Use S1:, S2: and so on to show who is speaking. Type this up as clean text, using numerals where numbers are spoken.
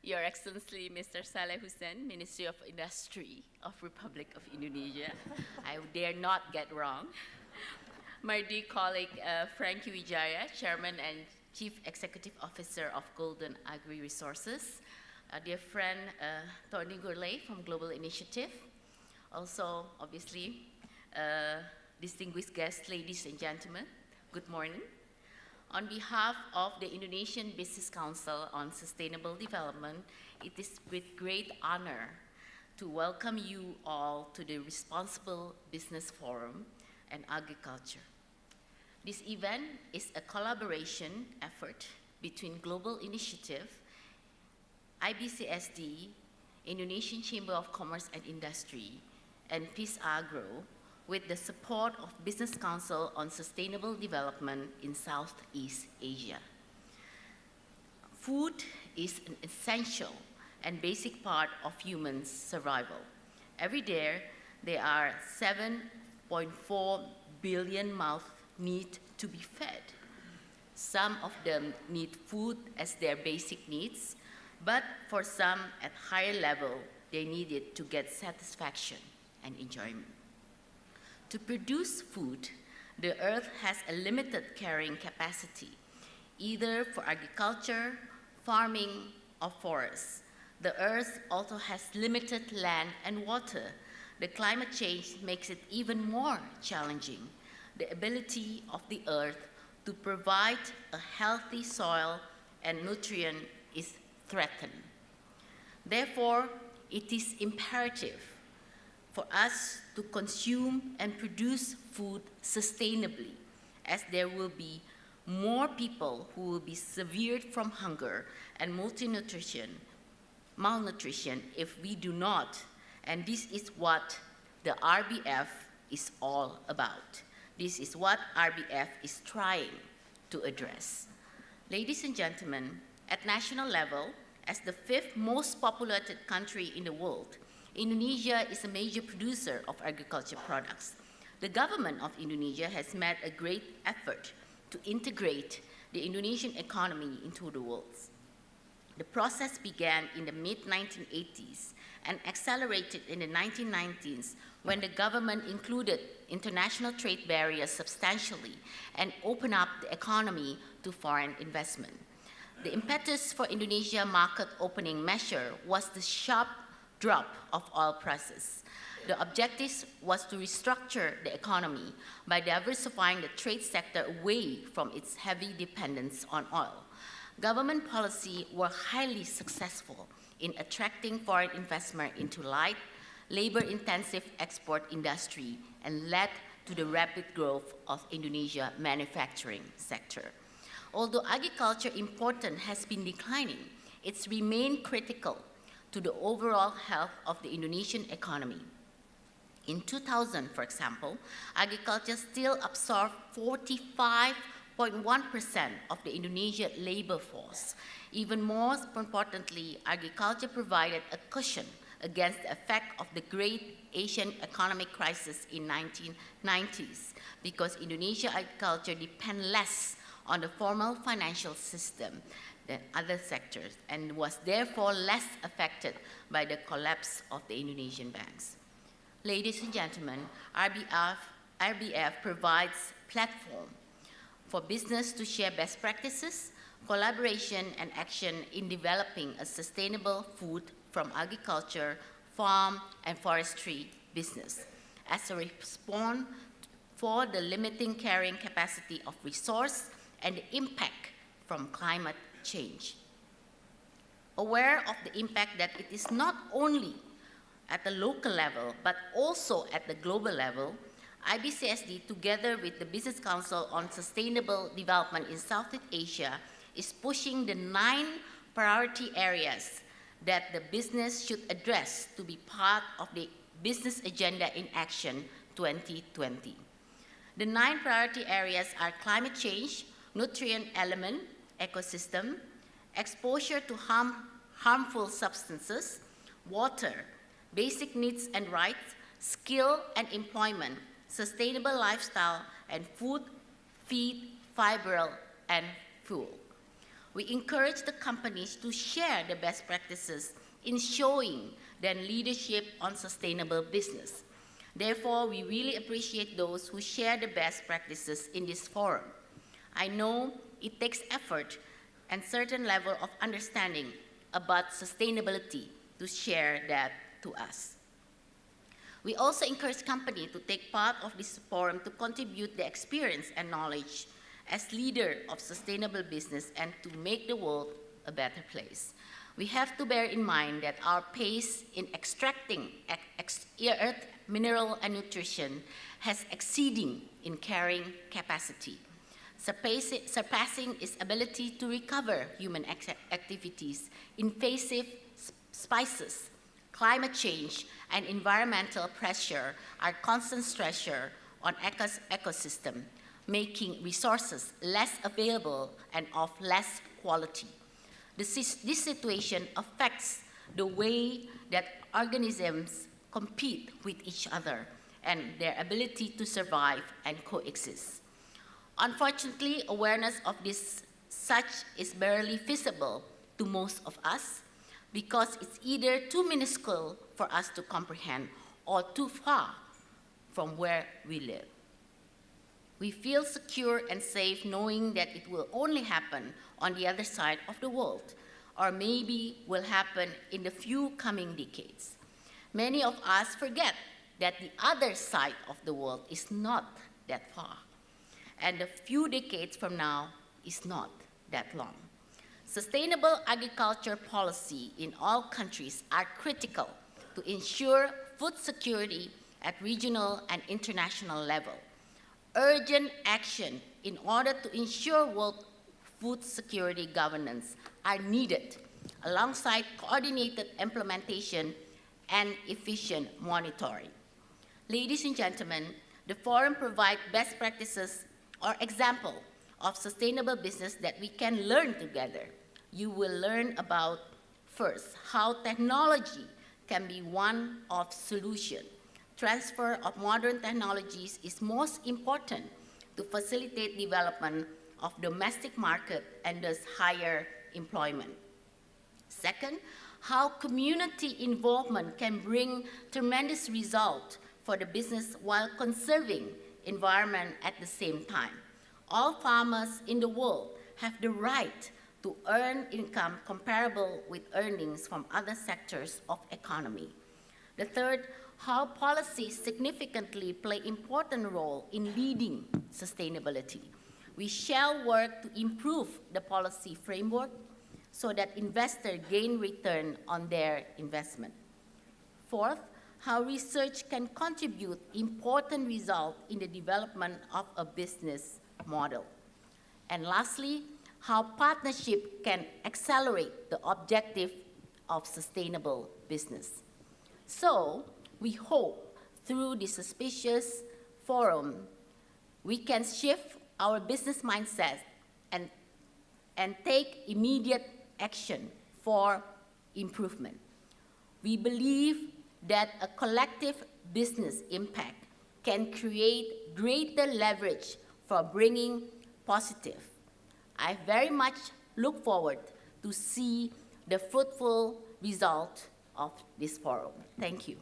S1: Your Excellency, Mr. Saleh Hussein, Ministry of Industry of Republic of Indonesia. I dare not get wrong. My dear colleague, Frankie Wijaya, Chairman and Chief Executive Officer of Golden Agri Resources. Dear friend, Tony Gourlay from Global Initiative. Also, obviously, distinguished guests, ladies and gentlemen, good morning. On behalf of the Indonesian Business Council on Sustainable Development, it is with great honor to welcome you all to the Responsible Business Forum and Agriculture. This event is a collaboration effort between Global Initiative, IBCSD, Indonesian Chamber of Commerce and Industry, and Peace Agro, with the support of Business Council on Sustainable Development in Southeast Asia. Food is an essential and basic part of human survival. Every day, there are 7.4 billion mouths need to be fed. Some of them need food as their basic needs, but for some at higher level, they need it to get satisfaction and enjoyment. To produce food, the earth has a limited carrying capacity, either for agriculture, farming, or forests. The earth also has limited land and water. The climate change makes it even more challenging. The ability of the earth to provide a healthy soil and nutrient is threatened. Therefore, it is imperative for us to consume and produce food sustainably, as there will be more people who will be severed from hunger and malnutrition if we do not. And this is what the RBF is all about. This is what RBF is trying to address. Ladies and gentlemen, at national level, as the 5th most populated country in the world, Indonesia is a major producer of agriculture products. The government of Indonesia has made a great effort to integrate the Indonesian economy into the world. The process began in the mid-1980s and accelerated in the 1990s when the government included international trade barriers substantially and opened up the economy to foreign investment. The impetus for Indonesia market opening measure was the sharp drop of oil prices. The objective was to restructure the economy by diversifying the trade sector away from its heavy dependence on oil. Government policy were highly successful in attracting foreign investment into light, labor-intensive export industry and led to the rapid growth of Indonesia manufacturing sector. Although agriculture importance has been declining, it's remained critical to the overall health of the Indonesian economy. In 2000, for example, agriculture still absorbed 45.1% of the Indonesian labor force. Even more importantly, agriculture provided a cushion against the effect of the Great Asian Economic Crisis in 1990s, because Indonesia agriculture depends less on the formal financial system than other sectors and was therefore less affected by the collapse of the Indonesian banks. Ladies and gentlemen, RBF provides platform for business to share best practices, collaboration and action in developing a sustainable food from agriculture, farm and forestry business as a response for the limiting carrying capacity of resource and the impact from climate change. Aware of the impact that it is not only at the local level, but also at the global level, IBCSD, together with the Business Council on Sustainable Development in Southeast Asia, is pushing the 9 priority areas that the business should address to be part of the Business Agenda in Action 2020. The 9 priority areas are climate change, nutrient element, ecosystem, exposure to harmful substances, water, basic needs and rights, skill and employment, sustainable lifestyle, and food, feed, fiber, and fuel. We encourage the companies to share the best practices in showing their leadership on sustainable business. Therefore, we really appreciate those who share the best practices in this forum. I know it takes effort and certain level of understanding about sustainability to share that to us. We also encourage companies to take part of this forum to contribute their experience and knowledge as leader of sustainable business and to make the world a better place. We have to bear in mind that our pace in extracting earth, mineral, and nutrition has exceeding in carrying capacity, surpassing its ability to recover human activities, invasive spices, climate change, and environmental pressure are constant stressor on ecosystem, making resources less available and of less quality. This situation affects the way that organisms compete with each other and their ability to survive and coexist. Unfortunately, awareness of this such is barely visible to most of us because it's either too minuscule for us to comprehend or too far from where we live. We feel secure and safe knowing that it will only happen on the other side of the world, or maybe will happen in the few coming decades. Many of us forget that the other side of the world is not that far, and a few decades from now is not that long. Sustainable agriculture policy in all countries are critical to ensure food security at regional and international level. Urgent action in order to ensure world food security governance are needed, alongside coordinated implementation and efficient monitoring. Ladies and gentlemen, the forum provides best practices or example of sustainable business that we can learn together. You will learn about, first, how technology can be one of solutions. Transfer of modern technologies is most important to facilitate development of domestic market and thus higher employment. Second, how community involvement can bring tremendous results for the business while conserving environment at the same time. All farmers in the world have the right to earn income comparable with earnings from other sectors of economy. The third, how policies significantly play important role in leading sustainability. We shall work to improve the policy framework so that investors gain return on their investment. Fourth, how research can contribute important results in the development of a business model. And lastly, how partnership can accelerate the objective of sustainable business. So, we hope through this auspicious forum, we can shift our business mindset and take immediate action for improvement. We believe that a collective business impact can create greater leverage for bringing positive. I very much look forward to see the fruitful result of this forum. Thank you.